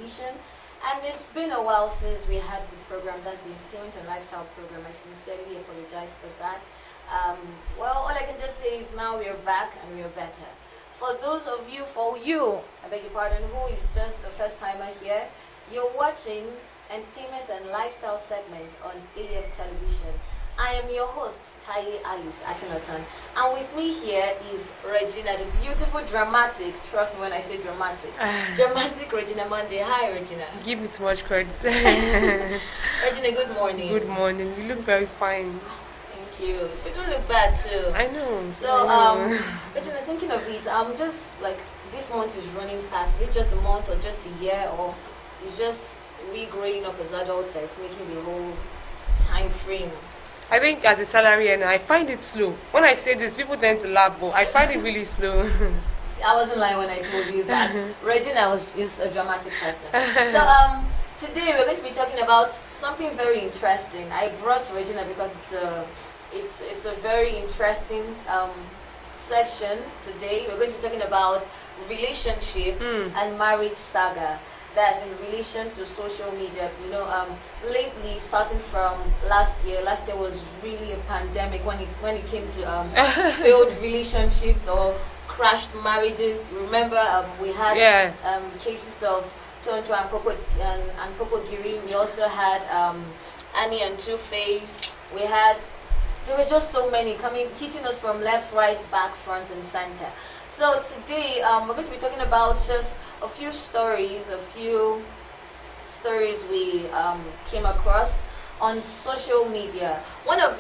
Television. And it's been a while since we had the program. That's the entertainment and lifestyle program. I sincerely apologize for that. Um, well, all I can just say is now we are back and we are better. For you, I beg your pardon, who is just a first timer here, you're watching entertainment and lifestyle segment on AF Television. I am your host, Taye Alice Akinatan, and with me here is Regina, the beautiful, dramatic, trust me when I say dramatic, dramatic Regina Monday. Hi, Regina. Give me too much credit. Regina, good morning. Good morning. You look very fine. Thank you. You don't look bad too. I know. So, I know. Regina, thinking of it, I'm just like, this month is running fast. Is it just a month or just a year, or it's just we growing up as adults that is making the whole time frame? I think as a salary earner, I find it slow. When I say this, people tend to laugh, but I find it really slow. See, I wasn't lying when I told you that Regina is a dramatic person. So today we're going to be talking about something very interesting. I brought Regina because it's a very interesting session today. We're going to be talking about relationship and marriage saga. That's in relation to social media. Lately, starting from last year was really a pandemic when it came to failed relationships or crashed marriages. Remember, we had cases of Tonto and Popo Giri. We also had Annie and Two-Face. There were just so many hitting us from left, right, back, front, and center. So today we're going to be talking about just a few stories we came across on social media. One of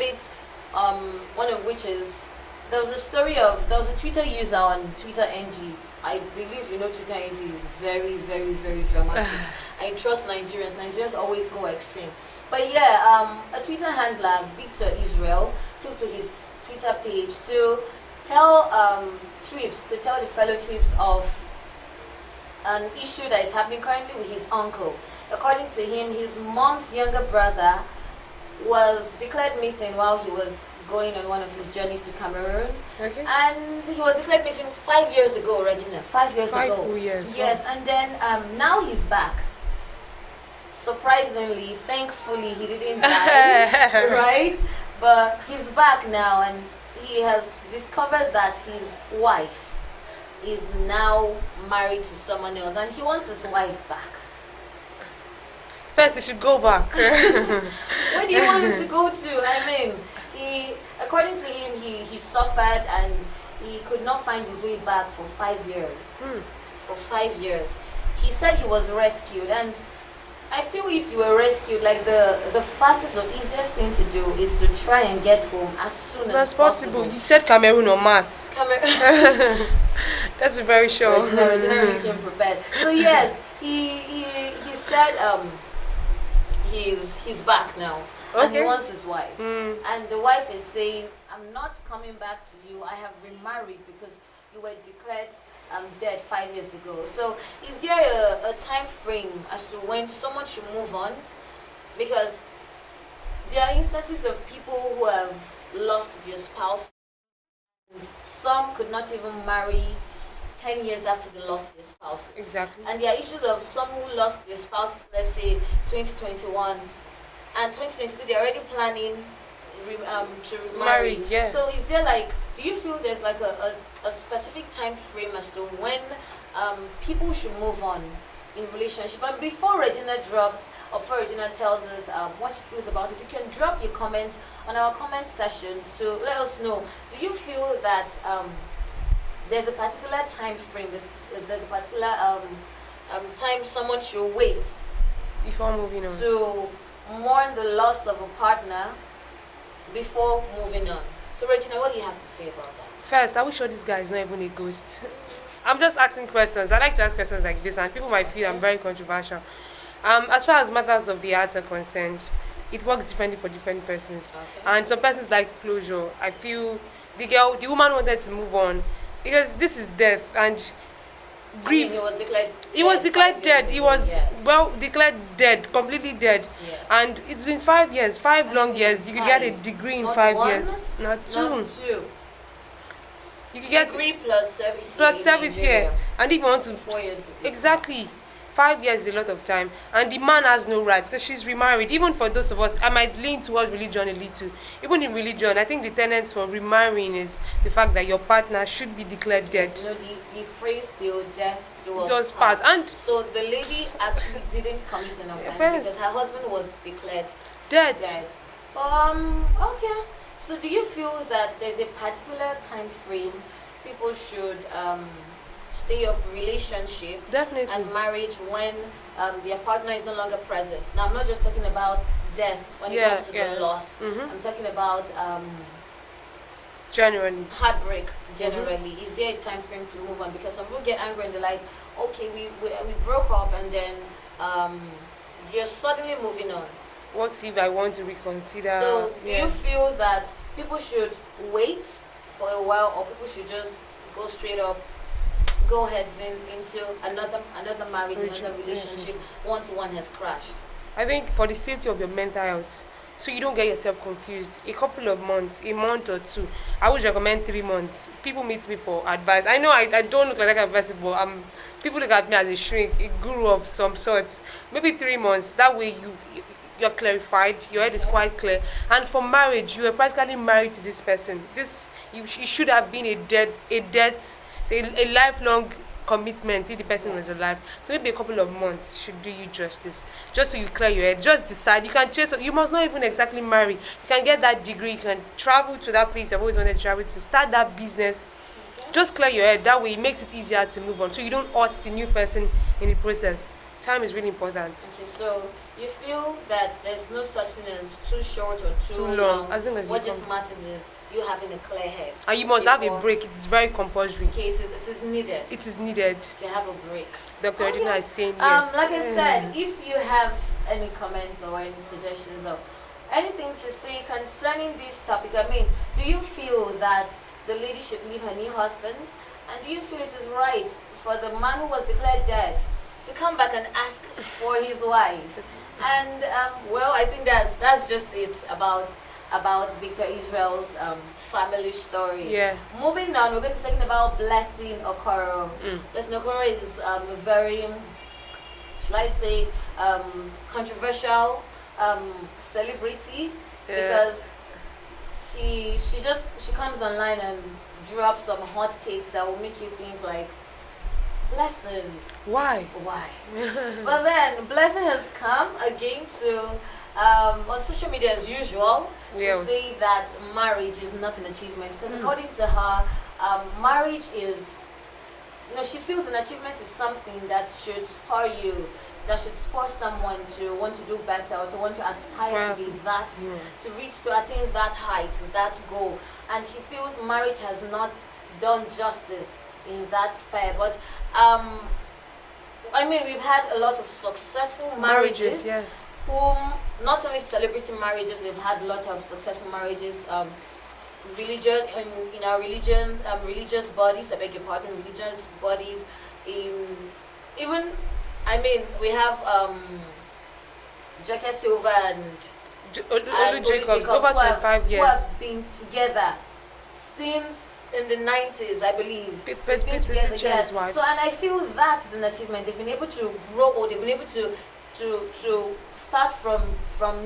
which is there was a Twitter user on Twitter NG. I believe you know Twitter NG is very, very, very dramatic. I trust Nigerians. Nigerians always go extreme. But yeah, a Twitter handler, Victor Israel, took to his Twitter page to tell the fellow Twips of an issue that is happening currently with his uncle. According to him, his mom's younger brother was declared missing while he was going on one of his journeys to Cameroon. Okay. And he was declared missing 5 years ago, Regina. 5 years ago. 5 years. Yes, and then now he's back. Surprisingly, thankfully, he didn't die, right? But he's back now, and he has discovered that his wife is now married to someone else, and he wants his wife back. First, he should go back. Where do you want him to go to? I mean, according to him, he suffered and he could not find his way back for 5 years. For 5 years. He said he was rescued, and I feel if you were rescued, like the fastest or easiest thing to do is to try and get home as soon as possible. You said Cameroon or Mass. That's very sure. Regina really came prepared. So yes, he said he's back now, and he wants his wife. And the wife is saying, "I'm not coming back to you. I have remarried because you were declared dead 5 years ago." So is there a time frame as to when someone should move on? Because there are instances of people who have lost their spouse, and some could not even marry 10 years after they lost their spouse. Exactly. And there are issues of some who lost their spouse, let's say 2021, and 2022 they're already planning to remarry. Yeah. So is there do you feel there's a specific time frame as to when people should move on in relationship? And before Regina tells us what she feels about it, you can drop your comment on our comment session to let us know. Do you feel that there's a particular time frame, there's a particular time someone should wait before moving on to mourn the loss of a partner before moving on? So Regina, what do you have to say about that? First, are we sure this guy is not even a ghost? I'm just asking questions. I like to ask questions like this, and people might feel I'm very controversial. As far as matters of the arts are concerned, it works differently for different persons. Okay. And some persons like closure. I feel the woman wanted to move on because this is death, and grief. He was declared dead. He was declared dead, completely dead. Yeah. And it's been 5 years, 5 long years. You could get a degree in 5 years. Not two. You could get degree plus service. Plus service here. And if you want to 4 years. Exactly. 5 years is a lot of time, and the man has no rights because she's remarried. Even for those of us, I might lean towards religion a little. Even in religion, I think the tenets for remarrying is the fact that your partner should be declared dead. You know, the phrase till death do us Just part. part. And So the lady actually didn't commit an offense because her husband was declared dead. dead. Okay. So do you feel that there's a particular time frame people should stay of relationship Definitely. and marriage when their partner is no longer present? Now I'm not just talking about death when it comes to the loss. I'm talking about Generally. heartbreak generally. Is there a time frame to move on? Because some people get angry and they're like, okay, we broke up and then you're suddenly moving on. What if I want to reconsider? So do you feel that people should wait for a while, or people should just go straight up, go heads into another marriage, another relationship once one has crashed? I think for the safety of your mental health, so you don't get yourself confused, a couple of months, a month or two, I would recommend 3 months. People meet me for advice. I know I don't look like that kind of person, but people look at me as a shrink, a guru of some sort. Maybe 3 months. That way you're clarified, your head is quite clear. And for marriage, you are practically married to this person. It should have been a lifelong commitment if the person was alive. So maybe a couple of months should do you justice. Just so you clear your head. Just decide. You can chase. You must not even exactly marry. You can get that degree. You can travel to that place you've always wanted to travel to. Start that business. Just clear your head. That way it makes it easier to move on. So you don't hurt the new person in the process. Time is really important. Okay, so you feel that there's no such thing as too short or too long. As long as what just matters is you having a clear head. And you must have a break. It is very compulsory. Okay, it is needed. It is needed To have a break. Dr. Edina is saying yes. Like I said, if you have any comments or any suggestions or anything to say concerning this topic, I mean, do you feel that the lady should leave her new husband? And do you feel it is right for the man who was declared dead to come back and ask for his wife? And I think that's just it about Victor Israel's family story. Yeah. Moving on, we're going to be talking about Blessing Okoro. Blessing Okoro is a very, shall I say, controversial celebrity because she comes online and drops some hot takes that will make you think like, Blessing. Why? But then Blessing has come again to on social media as usual to say that marriage is not an achievement because according to her, marriage is, she feels an achievement is something that should spur you, that should spur someone to want to do better or to want to aspire to be that, to attain that height, that goal. And she feels marriage has not done justice in that sphere. But we've had a lot of successful marriages. Yes. Whom not only celebrity marriages, we've had a lot of successful marriages. Religion in our religious bodies. I beg your pardon, religious bodies. We have Jackie Silva and Olu Jacobs over 25 years. Who have been together since in the 90s, I believe. They've been together. Yes. So, and I feel that is an achievement. They've been able to grow old. They've been able to start from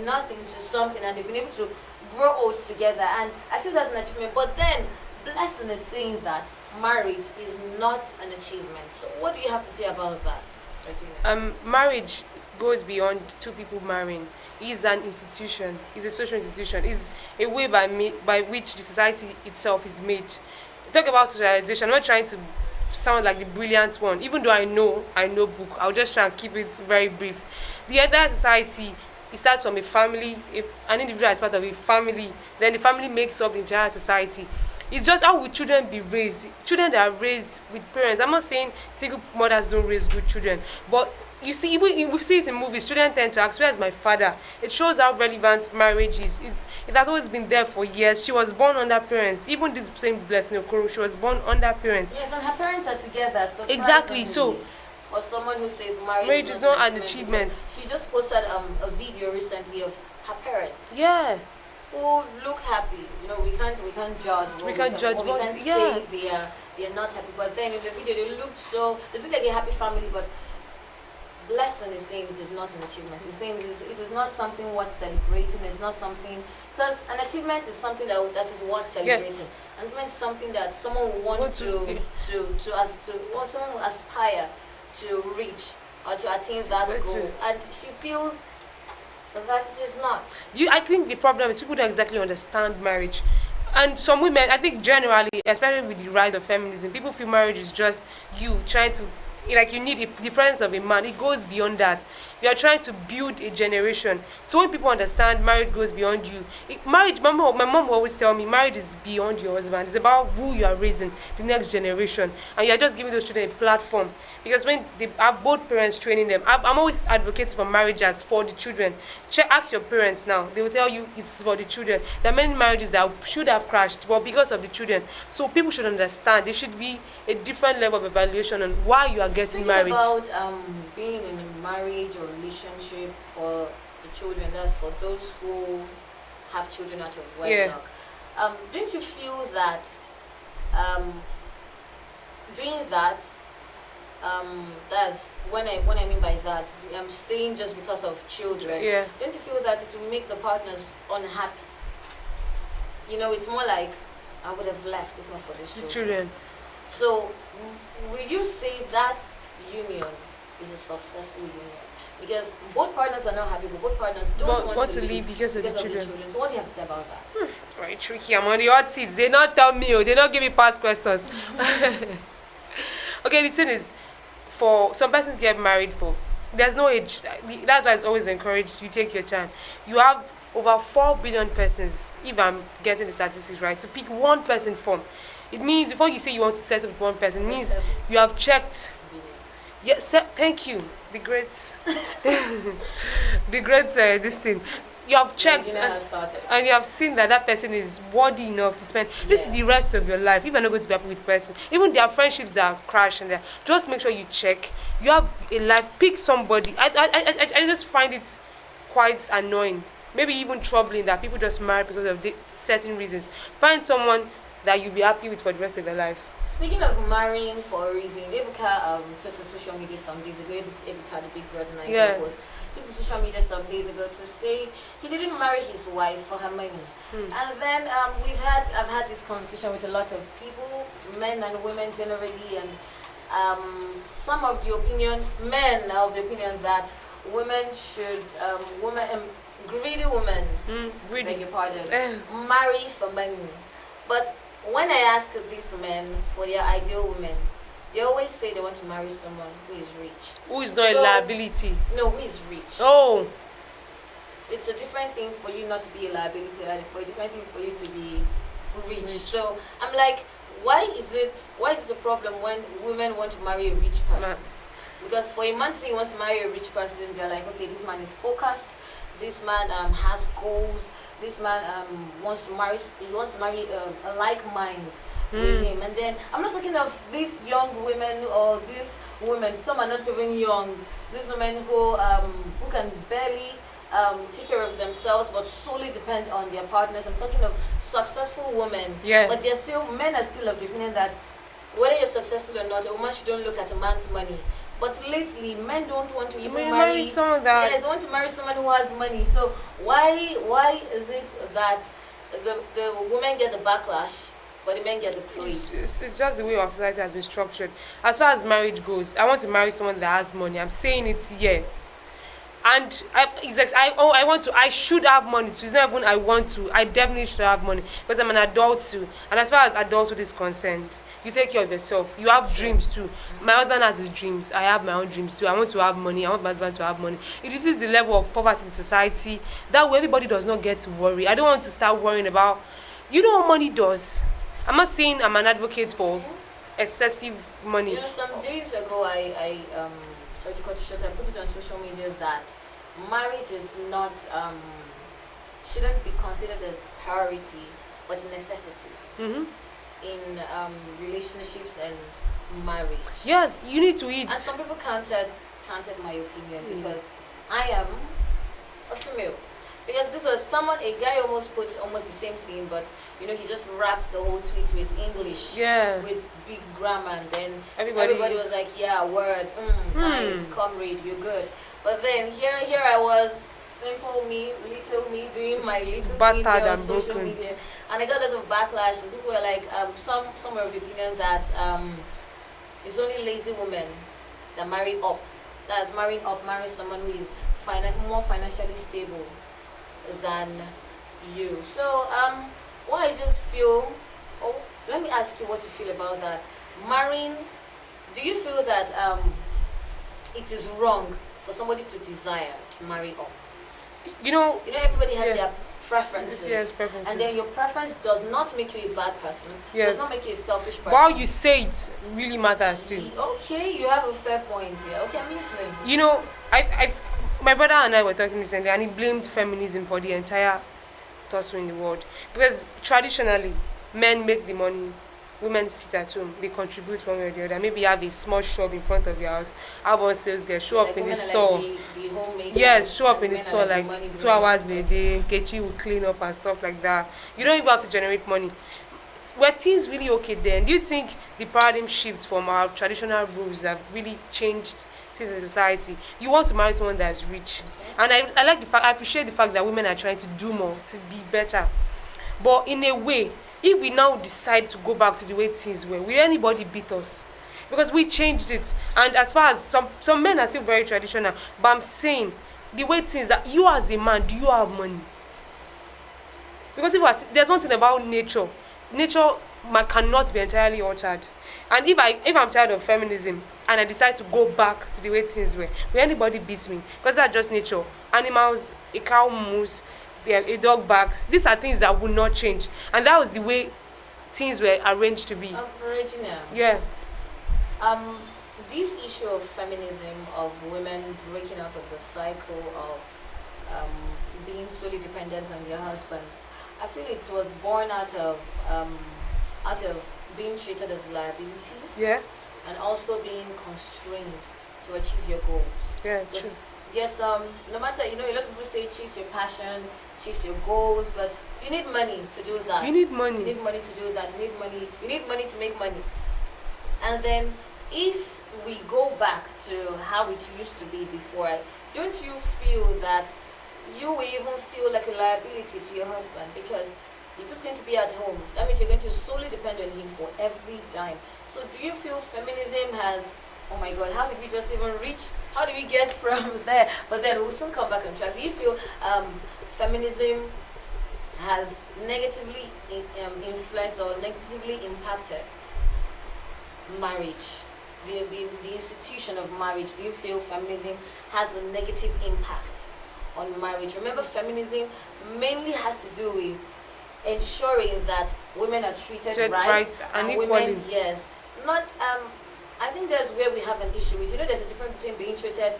nothing to something, and they've been able to grow old together. And I feel that's an achievement. But then, Blessing is saying that marriage is not an achievement. So, what do you have to say about that, Regina? Marriage goes beyond two people marrying. It's an institution. It's a social institution. It's a way by which the society itself is made. Talk about socialization. I'm not trying to sound like the brilliant one. Even though I know book, I'll just try and keep it very brief. The entire society, it starts from a family. An individual is part of a family. Then the family makes up the entire society. It's just how will children be raised. Children that are raised with parents. I'm not saying single mothers don't raise good children, but you see, we see it in movies. Children tend to ask, "Where is my father?" It shows how relevant marriage is. It has always been there for years. She was born under parents. Even this same Blessing Okoro, she was born under parents. Yes, and her parents are together. So exactly. So for someone who says marriage is not an achievement, she just posted a video recently of her parents. Yeah. Who look happy. We can't judge. We can't judge. We can say they are not happy. But then in the video they look like a happy family, but Blessing is saying it is not an achievement. It's saying it is not something worth celebrating. It's not something, because an achievement is something that is worth celebrating. And it means something that someone will want or someone will aspire to reach or to attain that goal. And she feels that it is not. I think the problem is people don't exactly understand marriage. And some women, I think generally, especially with the rise of feminism, people feel marriage is just you trying to, like, you need the presence of a man. It goes beyond that. You are trying to build a generation. So when people understand marriage goes beyond you, marriage, my mom will always tell me, marriage is beyond your husband. It's about who you are raising, the next generation. And you are just giving those children a platform. Because when they have both parents training them, I'm always advocating for marriage as for the children. Ask your parents now. They will tell you it's for the children. There are many marriages that should have crashed, but because of the children. So people should understand. There should be a different level of evaluation on why you are getting married. About being in a marriage or relationship for the children, that's for those who have children out of wedlock. Don't you feel that doing that, that's when I mean by that, I'm staying just because of children. Don't you feel that it will make the partners unhappy? You know, it's more like I would have left if not for these children. So, will you say that union is a successful union? Because both partners are not happy, but both partners don't want to leave because of the children. So what do you have to say about that? Very tricky. I'm on the hot seats. They not tell me, they not give me past questions. Okay, the thing is, for some persons get married for, there's no age. That's why it's always encouraged. You take your time. You have over 4 billion persons, if I'm getting the statistics right, to pick one person from. It means before you say you want to settle with one person, it means you have checked. Yes, thank you. The great, this thing. You have checked and you have seen that person is worthy enough to spend. This is the rest of your life. If you're not going to be happy with the person, even there are friendships that crash and just make sure you check. You have a life. Pick somebody. I just find it quite annoying, maybe even troubling that people just marry because of certain reasons. Find someone that you'll be happy with for the rest of your life. Speaking of marrying for a reason, Ebuka took to social media some days ago. Ebuka, the big brother Nigerian host, took to social media some days ago to say he didn't marry his wife for her money. And then I've had this conversation with a lot of people, men and women generally, and some of the opinion, men are of the opinion that women should, greedy women, beg your pardon, marry for money. But when I ask these men for their ideal women, they always say they want to marry someone who is rich. Who is not a liability? No, who is rich. Oh. It's a different thing for you not to be a liability and a different thing for you to be rich. So I'm like, why is it a problem when women want to marry a rich person? Because for a man saying he wants to marry a rich person, they're like, okay, this man is focused, this man has goals, this man wants to marry a like mind with him. And then I'm not talking of these young women or these women, some are not even young, these women who can barely take care of themselves but solely depend on their partners. I'm talking of successful women, but men are still of the opinion that whether you're successful or not, a woman shouldn't look at a man's money. But lately, men don't want to even marry someone that. They want to marry someone who has money. So why is it that the women get the backlash, but the men get the praise? It's just the way our society has been structured. As far as marriage goes, I want to marry someone that has money. I'm saying it here. And I should have money too. It's not even I want to. I definitely should have money because I'm an adult too. And as far as adulthood is concerned, you take care of yourself. You have dreams too. My husband has his dreams. I have my own dreams too. I want to have money. I want my husband to have money. It reduces the level of poverty in society. That way everybody does not get to worry. I don't want to start worrying about, you know what money does. I'm not saying I'm an advocate for excessive money. You know, some days ago I sorry to cut you short, I put it on social media that marriage is not shouldn't be considered as priority but a necessity. In relationships and marriage. Yes, you need to eat. And some people counted my opinion because I am a female. Because this was someone, a guy almost put almost the same thing, but he just wrapped the whole tweet with English, Yeah. with big grammar, and then Everybody. everybody was like, "Yeah, word, nice, comrade, you're good." But then here I was, simple me, little me, doing my little thing Battered there on and social broken. media, and I got lots of backlash. And people were like, some were of the opinion that it's only lazy women that marry up. That's marrying up, marrying someone who is more financially stable than you. So what I just feel, oh, let me ask you what you feel about that. Marrying, do you feel that it is wrong for somebody to desire to marry up? Everybody has Yeah. their preferences. Yes, preferences. And then your preference does not make you a bad person. Yes. Does not make you a selfish person. While you say it really matters too. Okay, you have a fair point here. Okay, I'm listening. My brother and I were talking recently, and he blamed feminism for the entire tussle in the world. Because traditionally, men make the money, women sit at home, they contribute one way or the other. Maybe you have a small shop in front of your house, have one sales girl, show up in the store. The homemaker. Yes, show up in the women are store the like money 2 hours a day. Kechi will clean up and stuff like that. You don't even have to generate money. Were things really okay then? Do you think the paradigm shift from our traditional rules have really changed things in society? You want to marry someone that's rich. And I like the fact, I appreciate the fact that women are trying to do more, to be better. But in a way, if we now decide to go back to the way things were, will anybody beat us? Because we changed it. And as far as some men are still very traditional, but I'm saying the way things are, you as a man, do you have money? Because there's one thing about nature. Nature cannot be entirely altered. And if I'm tired of feminism and I decide to go back to the way things were, will anybody beat me? Because that's just nature. Animals, a cow moves, a dog barks. These are things that will not change. And that was the way things were arranged to be. Regina. Yeah. This issue of feminism, of women breaking out of the cycle of being solely dependent on their husbands, I feel it was born out of being treated as a liability. Yeah. And also being constrained to achieve your goals. Yeah, true. Yes, no matter, a lot of people say chase your passion, chase your goals, but you need money to do that. You need money. You need money to do that. You need money to make money. And then if we go back to how it used to be before, don't you feel that you will even feel like a liability to your husband because you're just going to be at home? That means you're going to solely depend on him for every dime. So do you feel feminism has, oh my God, how did we just even reach, how do we get from there? But then we'll soon come back on track. Do you feel feminism has negatively influenced or negatively impacted marriage? The institution of marriage, do you feel feminism has a negative impact on marriage? Remember, feminism mainly has to do with ensuring that women are treated right and women, equally. yes, not I think that's where we have an issue with. There's a difference between being treated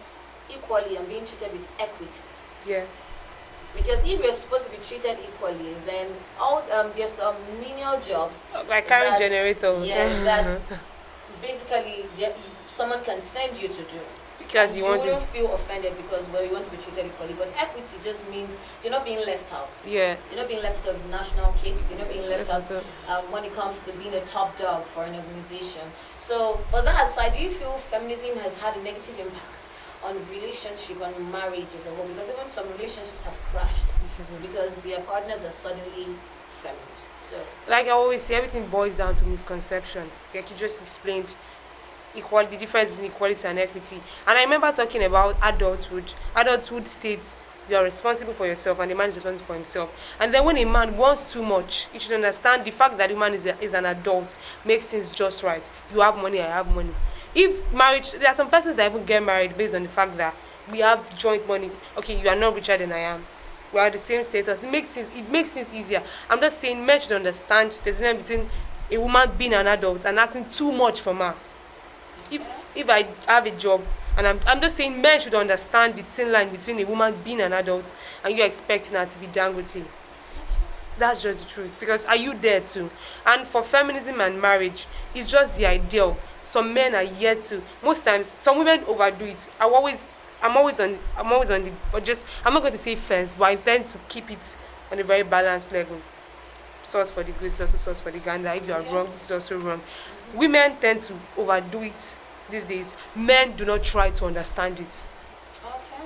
equally and being treated with equity. Yeah. Because if you're supposed to be treated equally, then there's some menial jobs Like carrying generator. Yes, that basically someone can send you to do. Because you wouldn't feel offended because you want to be treated equally. But equity just means you're not being left out. Yeah. You're not being left out of national cake. You're not being left out when it comes to being a top dog for an organization. So, but that aside, do you feel feminism has had a negative impact on relationship and marriage as a whole? Because even some relationships have crashed because their partners are suddenly feminists. So, like I always say, everything boils down to misconception. Like you just explained, the difference between equality and equity. And I remember talking about adulthood. Adulthood states you are responsible for yourself and the man is responsible for himself. And then when a man wants too much, you should understand the fact that the man is an adult makes things just right. You have money, I have money. If marriage, there are some persons that even get married based on the fact that we have joint money. Okay, you are not richer than I am. We are the same status. It makes things easier. I'm just saying men should understand the difference between a woman being an adult and asking too much from her. If I have a job, and I'm just saying men should understand the thin line between a woman being an adult and you expecting her to be Dangote. That's just the truth. Because are you there too? And for feminism and marriage, it's just the ideal. Some men are yet to. Most times, some women overdo it. I I'm always on the, but just, I'm not going to say fence, but I tend to keep it on a very balanced level. Source for the good is also source for the gander. If you are Okay. wrong, this is also wrong. Women tend to overdo it these days. Men do not try to understand it. Okay.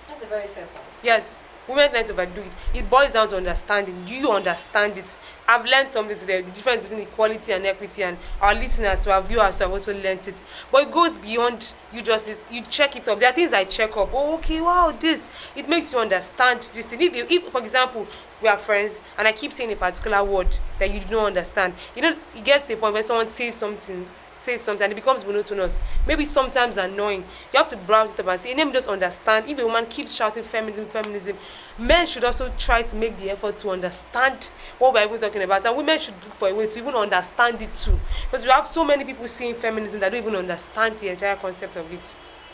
That's a very fair point. Yes, women tend to overdo it. It boils down to understanding. Do you understand it? I've learned something today, the difference between equality and equity, and our listeners, to our viewers, to have also learned it. But it goes beyond you just, you check it up. There are things I check up. Oh, okay, wow, this. It makes you understand this thing. If for example, we are friends and I keep saying a particular word that you do not understand, it gets to a point when someone says something and it becomes monotonous, maybe sometimes annoying. You have to browse it up and say, let me just understand. If a woman keeps shouting feminism, men should also try to make the effort to understand what we're even talking about, and women should look for a way to even understand it too, because we have so many people saying feminism that don't even understand the entire concept of it.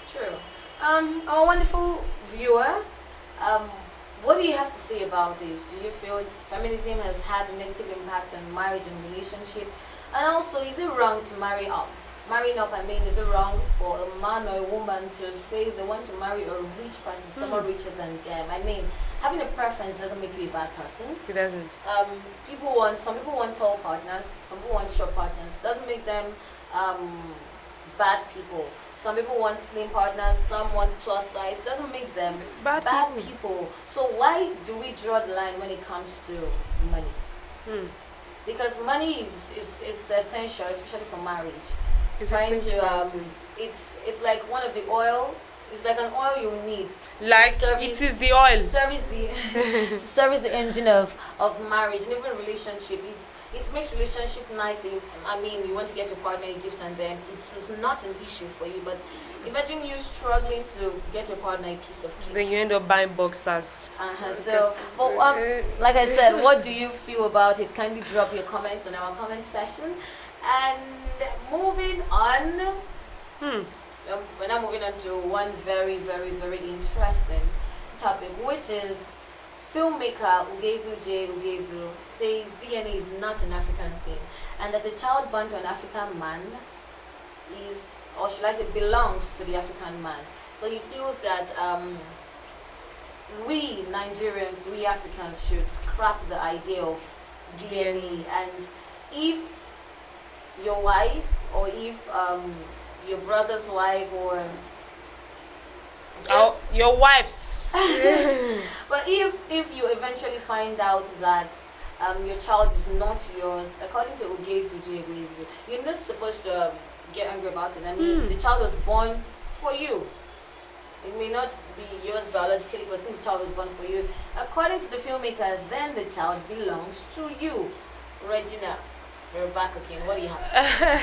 True. Our wonderful viewer, what do you have to say about this? Do you feel feminism has had a negative impact on marriage and relationship? And also, is it wrong to marry up? Marrying up, I mean, is it wrong for a man or a woman to say they want to marry a rich person, someone richer than them? I mean, having a preference doesn't make you a bad person. It doesn't. Some people want tall partners, some people want short partners. Doesn't make them bad people. Some people want slim partners, some want plus size. Doesn't make them Bad people. So why do we draw the line when it comes to money? Because money is essential, especially for marriage. It's a Trying to principle. it's like one of the oil. It's like an oil you need. Like service- it is the oil. Service the to service the engine of marriage and even relationship. It makes relationship nice. I mean, you want to get your partner a gift and then it's not an issue for you. But imagine you struggling to get your partner a piece of cake. Then you end up buying boxers. So, but like I said, what do you feel about it? Kindly drop your comments on our comment section. And moving on, we're now moving on to one very, very, very interesting topic, which is filmmaker Ugezu J. Ugezu says DNA is not an African thing, and that the child born to an African man is, or should I say, belongs to the African man. So he feels that we Nigerians, we Africans should scrap the idea of DNA, and if your wife or if your brother's wife or just, your wives. but if you eventually find out that your child is not yours, according to Ugezu Ugezu, you're not supposed to get angry about it. I mean, the child was born for you. It may not be yours biologically, but since the child was born for you, according to the filmmaker, then the child belongs to you. Regina, you're back again. What do you have to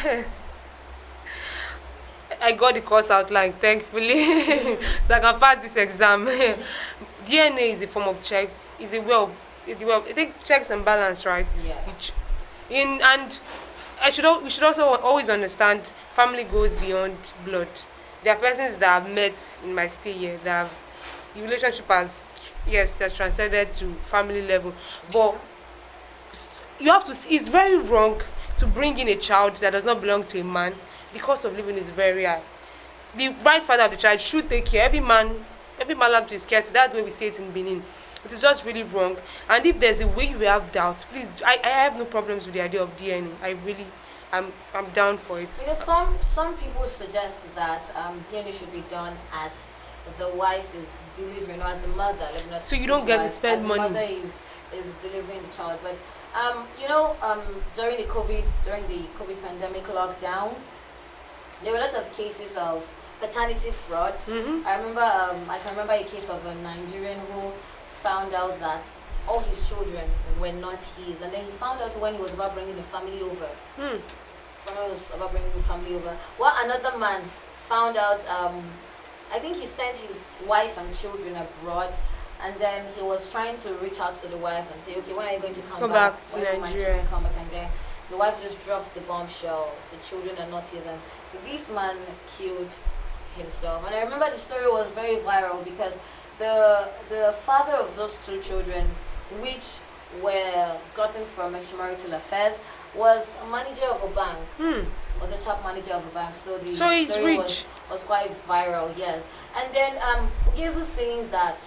say? I got the course outline, thankfully, so I can pass this exam. DNA is a form of check. Is a I think checks and balance, right? Yes. And we should also always understand family goes beyond blood. There are persons that I've met in my stay here that the relationship has transcended to family level, but you have to. It's very wrong to bring in a child that does not belong to a man. The cost of living is very high. The right father of the child should take care. Every man have to his care. So that's why we say it in Benin. It is just really wrong. And if there's a way you have doubts, please. I have no problems with the idea of DNA. I'm down for it. Because some people suggest that DNA should be done as the wife is delivering, or as the mother. Like, not So you don't get to spend as money. The mother is delivering the child. But during the COVID pandemic lockdown, there were lots of cases of paternity fraud. I can remember a case of a Nigerian who found out that all his children were not his, and then he found out when he was about bringing the family over. Well, another man found out. I think he sent his wife and children abroad, and then he was trying to reach out to the wife and say, okay, when are you going to come back? to When will my Nigeria? children come back? And then the wife just drops the bombshell. The children are not his, and this man killed himself. And I remember the story was very viral because the father of those two children, which were gotten from extramarital affairs was a manager of a bank. Was a top manager of a bank. So the So he's story rich. was quite viral, yes. And then Ugezu saying that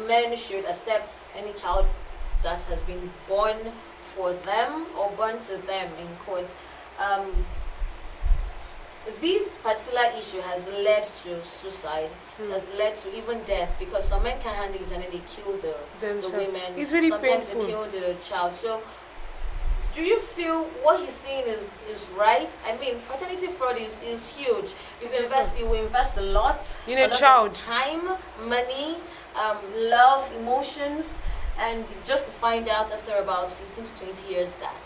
men should accept any child that has been born for them or born to them in quote. This particular issue has led to suicide, has led to even death, because some men can't handle it and then they kill the women. It's really Sometimes painful. they kill the child. So do you feel what he's saying is right? I mean, paternity fraud is huge. You will invest a lot. In a lot child. of time, money, love, emotions, and just to find out after about 15 to 20 years that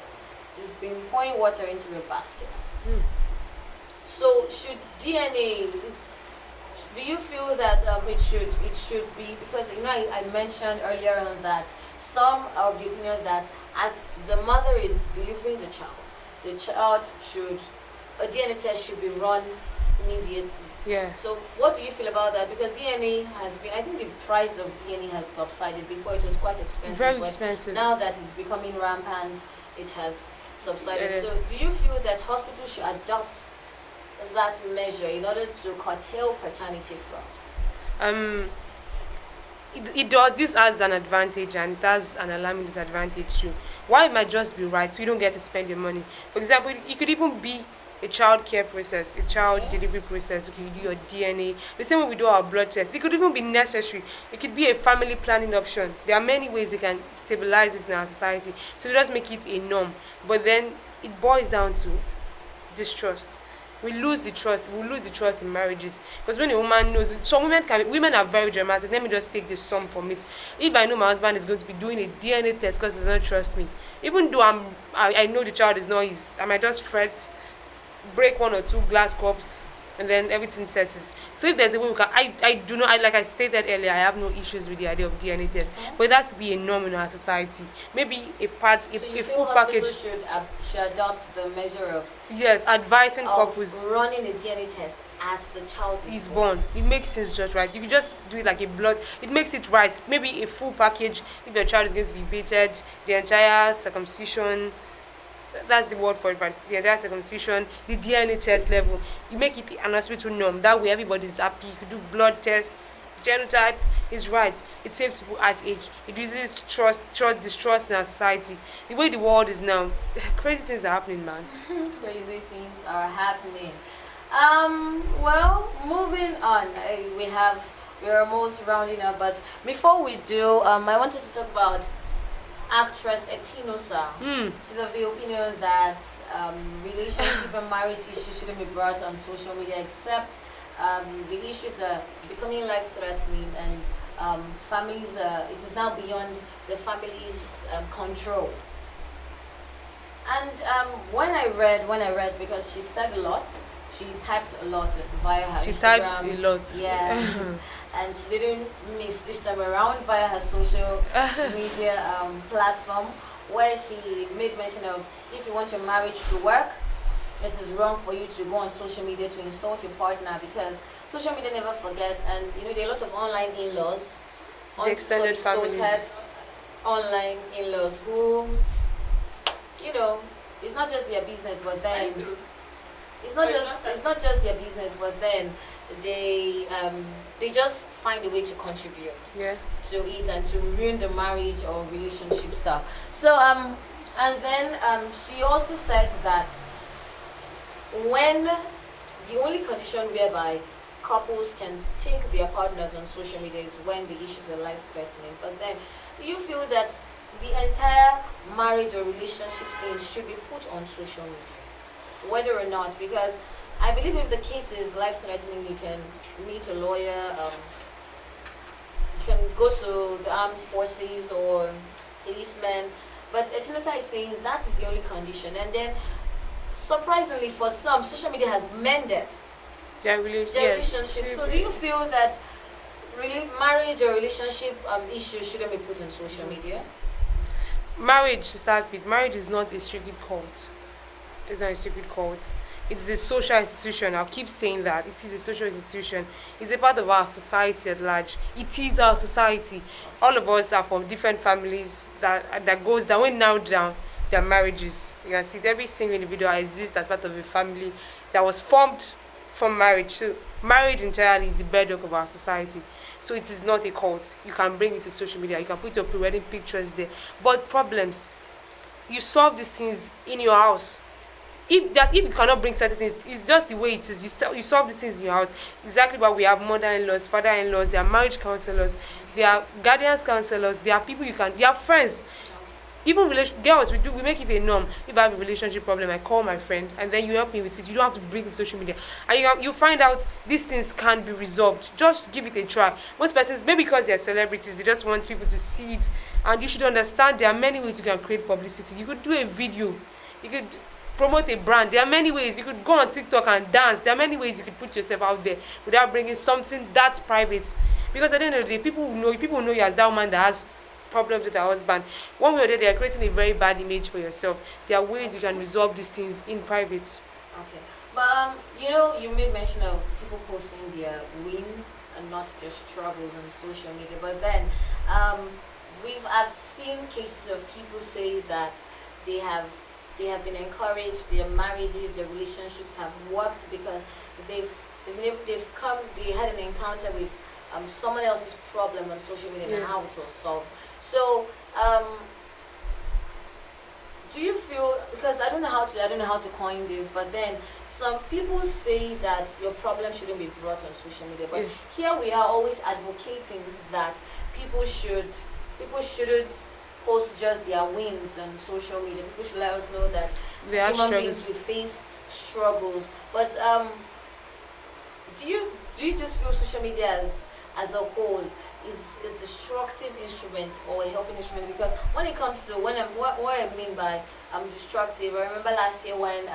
you've been pouring water into a basket. So should DNA do you feel that it should be, because I mentioned earlier on that some of the opinion that as the mother is delivering the child should a DNA test should be run immediately. Yeah. So what do you feel about that? Because DNA has been, I think the price of DNA has subsided. Before it was quite expensive. Very but expensive. Now that it's becoming rampant, it has subsided. Yeah. So do you feel that hospitals should adopt that measure in order to curtail paternity fraud? It does. This has an advantage and it has an alarming disadvantage too. Why it might just be right, so you don't get to spend your money. For example, it could even be a child care process, a child delivery process. Okay, you do your DNA. The same way we do our blood test. It could even be necessary. It could be a family planning option. There are many ways they can stabilize this in our society. So they just make it a norm. But then it boils down to distrust. We lose the trust in marriages, because when a woman knows, some women are very dramatic. Let me just take this sum from it. If I know my husband is going to be doing a DNA test because he does not trust me, even though I know the child is not his, I might just fret, break one or two glass cups, and then everything settles. So if there's a way we can, I do not, like I stated earlier, I have no issues with the idea of DNA test, but it has to be a norm in our society. Maybe a full package. Should adopt the measure of Yes, advising couples running a DNA test as the child is born. It makes things just right. You can just do it like a blood. It makes it right. Maybe a full package. If your child is going to be baited, the entire circumcision. That's the word for it, right? The entire circumcision, the DNA test level. You make it an hospital norm. That way, everybody's happy. You do blood tests. Genotype is right. It saves people heartache. It reduces distrust in our society. The way the world is now, crazy things are happening, man. Crazy things are happening. Well, moving on. We're almost rounding up, but before we do, I wanted to talk about actress Etinosa. She's of the opinion that relationship and marriage issues shouldn't be brought on social media, except the issues are becoming life-threatening, and families. It is now beyond the family's control. And when I read, because she said a lot, she typed a lot via her She Instagram. types a lot. Yeah. And she didn't miss this time around via her social media platform, where she made mention of, if you want your marriage to work, it is wrong for you to go on social media to insult your partner, because social media never forgets. And there are lots of online in-laws, The extended family. unsolicited online in-laws who, it's not just their business, but then it's not just their business, but then they just find a way to contribute to it and to ruin the marriage or relationship stuff. So and then she also said that when the only condition whereby couples can take their partners on social media is when the issues are life-threatening. But then, do you feel that the entire marriage or relationship thing should be put on social media, whether or not? Because I believe if the case is life-threatening, you can meet a lawyer, you can go to the armed forces or policemen. But Etinosa is saying that is the only condition. And then, surprisingly for some, social media has mended their relationship. So do you feel that really marriage or relationship issues shouldn't be put on social media? Marriage, to start with, marriage is not a secret cult. It's not a secret cult. It's a social institution. I'll keep saying that. It is a social institution. It's a part of our society at large. It is our society. All of us are from different families that went now down their marriages. You can see every single individual exists as part of a family that was formed from marriage. So marriage entirely is the bedrock of our society. So it is not a cult. You can bring it to social media. You can put your pre-wedding pictures there. But problems, you solve these things in your house. If you cannot bring certain things, it's just the way it is. You solve these things in your house. Exactly why we have mother-in-laws, father-in-laws, there are marriage counselors, there are guardians counselors, there are people there are friends. Even girls, we make it a norm. If I have a relationship problem, I call my friend and then you help me with it. You don't have to bring it to social media. And you find out these things can be resolved. Just give it a try. Most persons, maybe because they're celebrities, they just want people to see it. And you should understand there are many ways you can create publicity. You could do a video. You could promote a brand. There are many ways. You could go on TikTok and dance. There are many ways you could put yourself out there without bringing something that's private. Because at the end of the day, people know you as that woman that has problems with her husband. One way or the other, they are creating a very bad image for yourself. There are ways you can resolve these things in private. Okay. But you made mention of people posting their wins and not just struggles on social media. But then I've seen cases of people say that they have been encouraged, their marriages, their relationships have worked because they had an encounter with someone else's problem on social media and how it was solved. So do you feel, because I don't know how to coin this, but then some people say that your problem shouldn't be brought on social media, but here we are always advocating that people shouldn't post just their wins on social media. People should let us know that human beings will face struggles. But do you just feel social media as a whole is a destructive instrument or a helping instrument? Because when it comes to what I mean by destructive, I remember last year when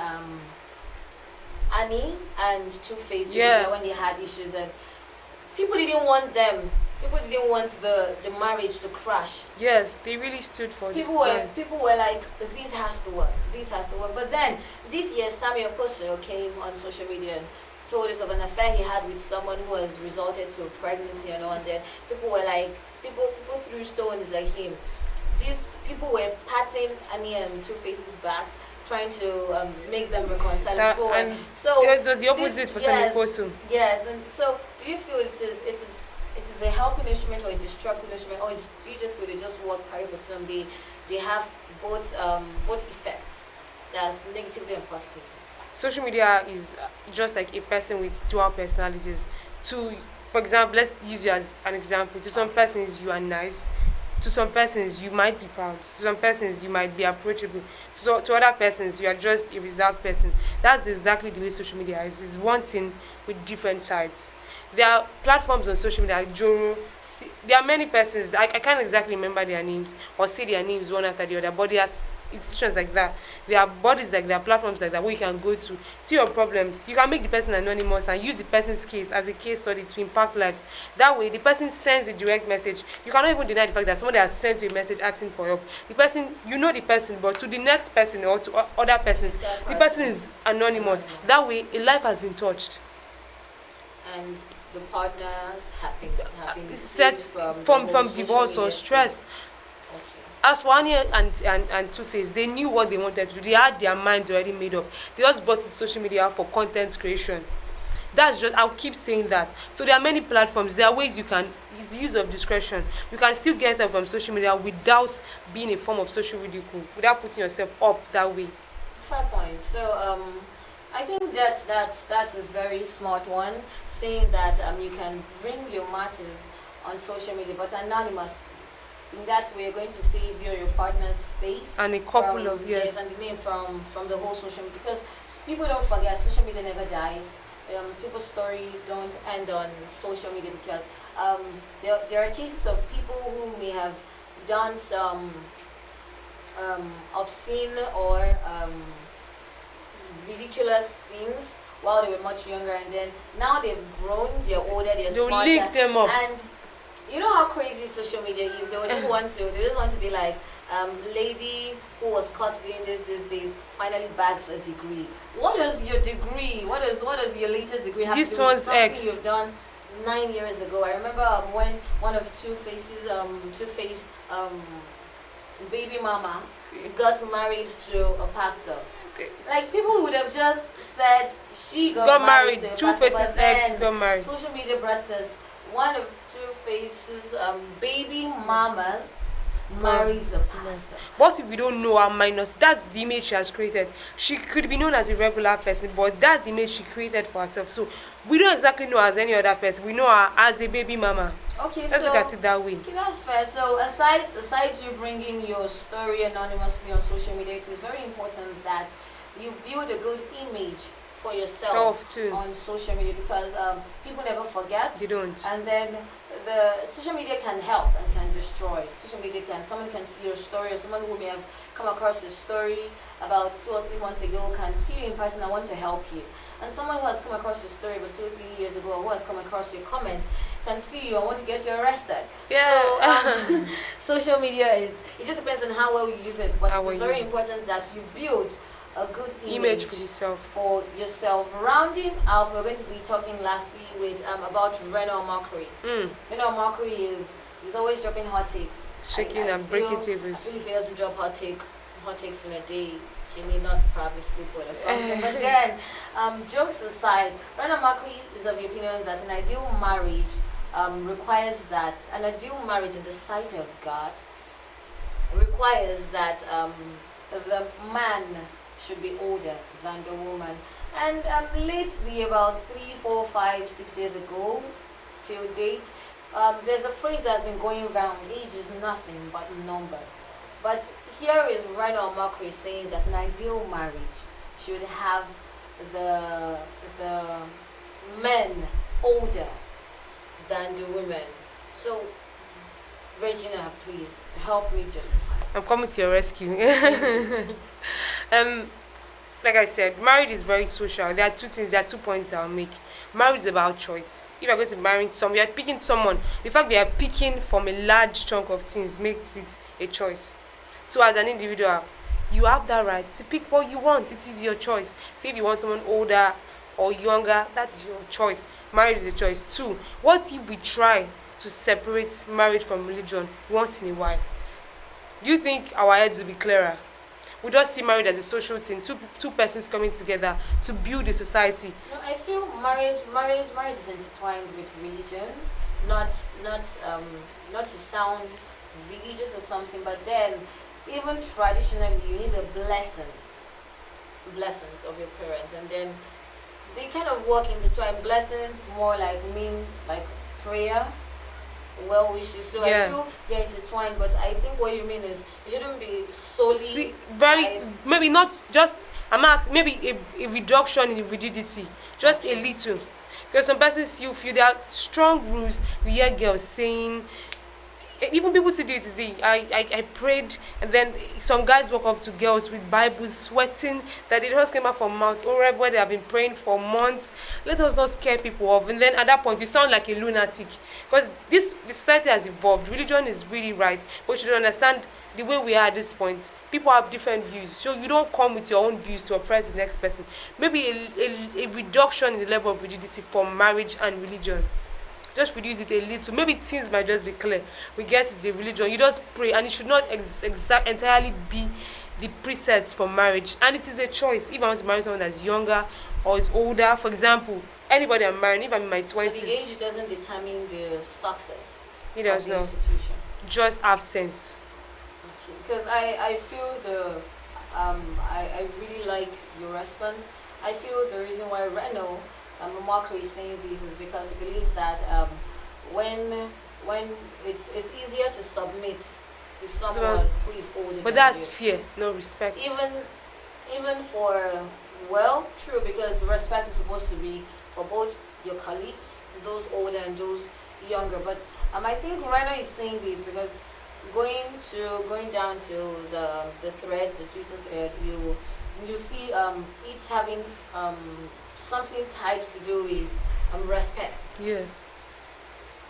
Annie and Two-Face, when they had issues, and people didn't want them. People didn't want the marriage to crash. Yes, they really stood for it. People were like, this has to work. This has to work. But then this year, Samuel Kosso came on social media and told us of an affair he had with someone who has resulted to a pregnancy and all. And then people were like, people threw stones at him. These people were patting Annie and Two-Face's backs, trying to make them reconcile. So it was the opposite for Samuel Kosso. Yes, and so do you feel it is a helping instrument or a destructive instrument, or do you just feel they just work pari passu? They have both effects, that's negatively and positive? Social media is just like a person with dual personalities. For example, let's use you as an example. To some persons, you are nice. To some persons, you might be proud. To some persons, you might be approachable. To other persons, you are just a reserved person. That's exactly the way social media is. It's one thing with different sides. There are platforms on social media like Joro. There are many persons that I can't exactly remember their names or say their names one after the other, but there are institutions like that. There are bodies like there are platforms like that where you can go to see your problems. You can make the person anonymous and use the person's case as a case study to impact lives. That way, the person sends a direct message. You cannot even deny the fact that somebody has sent you a message asking for help. The person, you know the person, but to the next person or to other persons, the person is anonymous. That way, a life has been touched. And the partners have been set from divorce or stress. Okay. As for Annie and Two-Face, they knew what they wanted to do. They had their minds already made up. They just brought it to social media for content creation. I'll keep saying that. So there are many platforms. There are ways it's the use of discretion. You can still get them from social media without being a form of social ridicule, without putting yourself up that way. Fair point. So I think that's a very smart one, saying that you can bring your matters on social media, but anonymous. In that way, you're going to save your partner's face and a couple of and the name from the whole social media, because people don't forget social media never dies. People's story don't end on social media, because there are cases of people who may have done some obscene or ridiculous things while they were much younger, and then now they've grown, they're older, they're smarter. They'll link them up. And you know how crazy social media is. They just want to be like, lady who was caught doing this these days finally bags a degree. What does your degree? What does your latest degree have This to do with one's something ex. you've done 9 years ago? I remember when one of Two Face baby mama got married to a pastor. Like, people would have just said she got married to a Two pastor, Faces but ex then got married. social media brought this. One of Two Faces baby mamas marries a pastor. What if we don't know her minus? That's the image she has created. She could be known as a regular person, but that's the image she created for herself. So we don't exactly know her as any other person. We know her as a baby mama. Okay, Let's look at it that way. Okay, that's fair. So aside you bringing your story anonymously on social media, it is very important that you build a good image for yourself Too. on social media, because people never forget. They don't. And then the social media can help and can destroy. Someone can see your story, or someone who may have come across your story about 2 or 3 months ago can see you in person and want to help you. And someone who has come across your story about 2 or 3 years ago, or who has come across your comment, can see you and want to get you arrested. Yeah. So social media it just depends on how well you use it, but it's very important that you build a good image for yourself. Rounding up, we're going to be talking lastly with about Reno Mockery. Reno Mockery is always dropping hot takes, shaking and breaking tables. I feel if he doesn't drop hot takes in a day, he may not probably sleep well or something. But then, jokes aside, Reno Mockery is of the opinion that an ideal marriage requires that an ideal marriage in the sight of God requires that the man should be older than the woman. And lately, about 3, 4, 5, 6 years ago, till date, there's a phrase that's been going around: age is nothing but a number. But here is Reno Mockery saying that an ideal marriage should have the men older than the women. So, Regina, please help me justify this. I'm coming to your rescue. Like I said, marriage is very social. There are 2 points I'll make. Marriage is about choice. If you're going to marry someone, you're picking someone. The fact that you're picking from a large chunk of things makes it a choice. So as an individual, you have that right to pick what you want. It is your choice. So if you want someone older or younger, that's your choice. Marriage is a choice. 2, what if we try to separate marriage from religion once in a while? Do you think our heads will be clearer? We just see marriage as a social thing, two persons coming together to build a society. No, I feel marriage is intertwined with religion, not to sound religious or something, but then even traditionally you need the blessings of your parents, and then they kind of work intertwined. Blessings more like mean like prayer, well wishes. So I feel they're intertwined, but I think what you mean is you shouldn't be solely maybe not just maybe a reduction in rigidity, just a little, because some persons still feel there are strong rules. We hear girls saying, even people say this today, I prayed, and then some guys walk up to girls with Bibles, sweating that they just came out from Mount Oreb, where they have been praying for months. Let us not scare people off. And then at that point, you sound like a lunatic, because the society has evolved. Religion is really right, but you should understand the way we are at this point. People have different views, so you don't come with your own views to oppress the next person. Maybe a reduction in the level of rigidity for marriage and religion. Just reduce it a little. Maybe things might just be clear. We get it's a religion. You just pray, and it should not entirely be the precepts for marriage. And it is a choice. If I want to marry someone that's younger or is older, for example, anybody I'm marrying, if I'm in my 20s. So the age doesn't determine the success of the institution. Just have sense. Okay. Because I feel I really like your response. I feel the reason why Reno Mockery is saying this is because he believes that when it's easier to submit to someone who is older. But that's fear, no respect. Even for true, because respect is supposed to be for both your colleagues, those older and those younger. But I think Reno is saying this because going down to the thread, the Twitter thread, you see it's having something tied to do with respect. Yeah.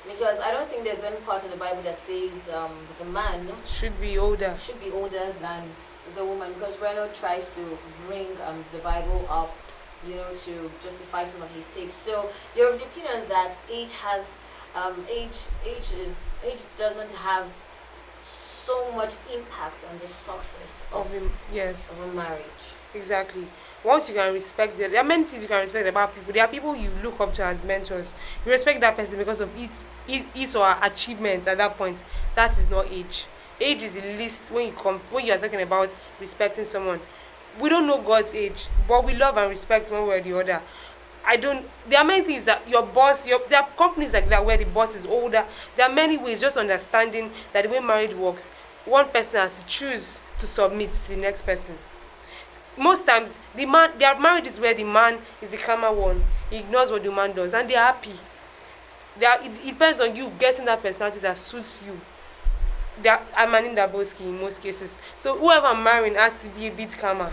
Because I don't think there's any part in the Bible that says the man Should be older. should be older than the woman, because Renaud tries to bring the Bible up, to justify some of his takes. So you're of the opinion that age doesn't have so much impact on the success Of him, yes. of a marriage. Exactly. Once you can respect them, there are many things you can respect about people. There are people you look up to as mentors. You respect that person because of his or her achievements at that point. That is not age. Age is the least when you are talking about respecting someone. We don't know God's age, but we love and respect one way or the other. I don't. There are many things that your boss, there are companies like that where the boss is older. There are many ways. Just understanding that the way marriage works, one person has to choose to submit to the next person. Most times there are marriages where the man is the calmer one. He ignores what the man does and they're happy. It depends on you getting that personality that suits you. I'm an Indaboski in most cases, so whoever I'm marrying has to be a bit calmer.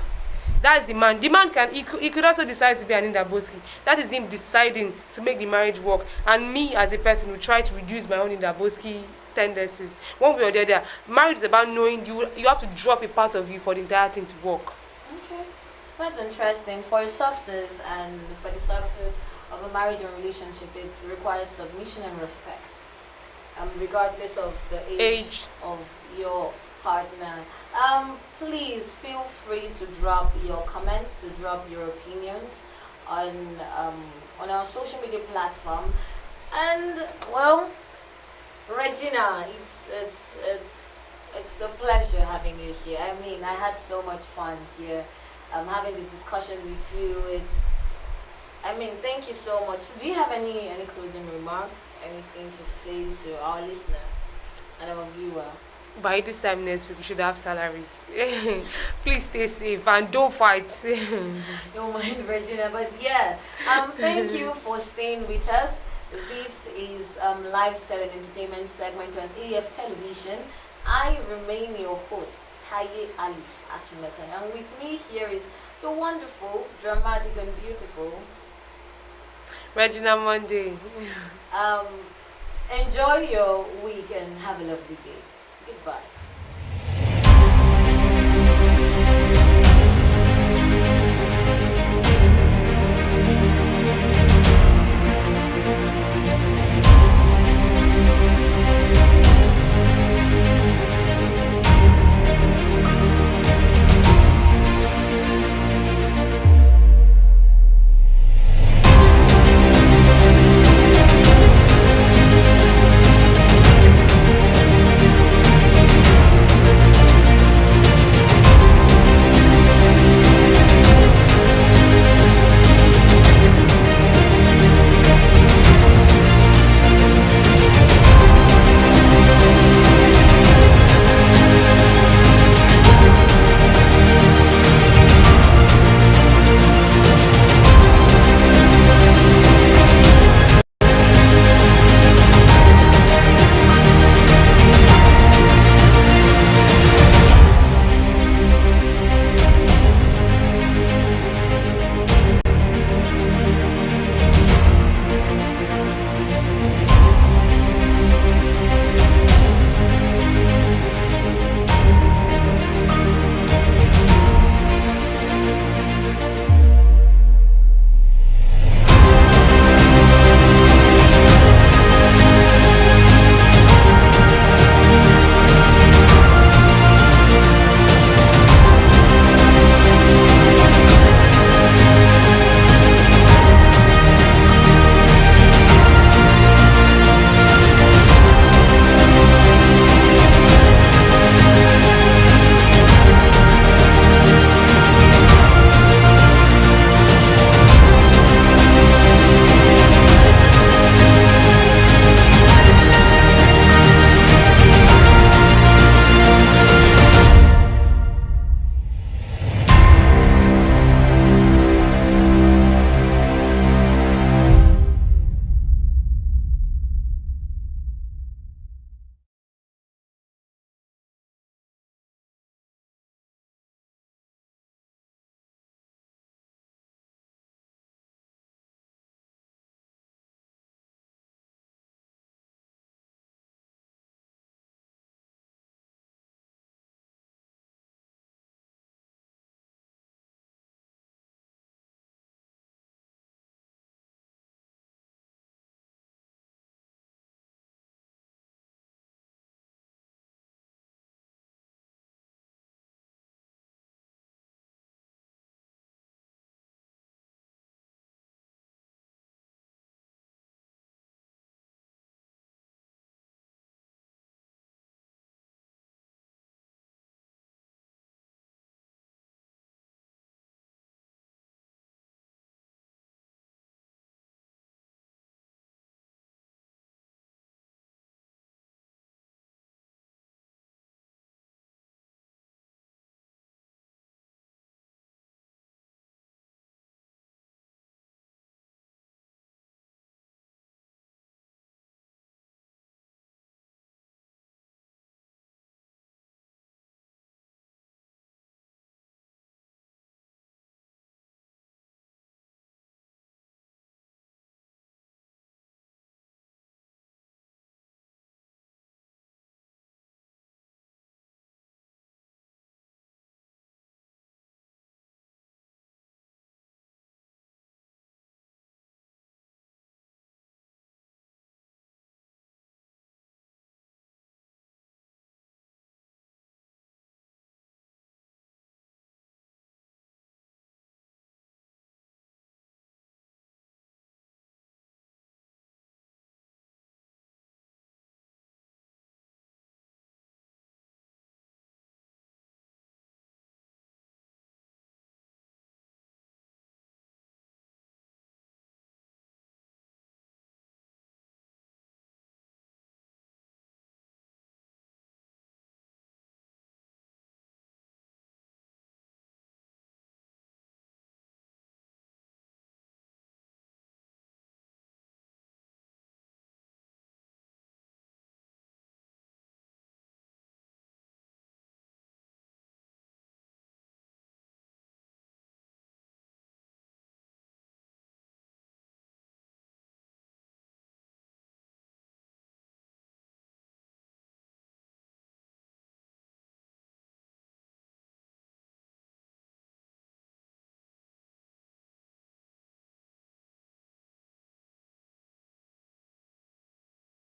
That's the man. The man he could also decide to be an Indaboski. That is him deciding to make the marriage work, and me as a person will try to reduce my own Indaboski tendencies. One way or the other, marriage is about knowing you have to drop a part of you for the entire thing to work. Okay, that's interesting. For the success of a marriage and relationship, it requires submission and respect, regardless of the age of your partner. Please feel free to drop your comments, to drop your opinions on our social media platform. And well, Regina, it's a pleasure having you here. I mean, I had so much fun here, having this discussion with you. Thank you so much. So do you have any closing remarks? Anything to say to our listener and our viewer? By this time next week, we should have salaries. Please stay safe and don't fight. Don't mind, Regina. But yeah, thank you for staying with us. This is lifestyle and entertainment segment on AF Television. I remain your host, Taye Alice Akinleton, and with me here is the wonderful, dramatic, and beautiful Regina Monday. Enjoy your week and have a lovely day. Goodbye.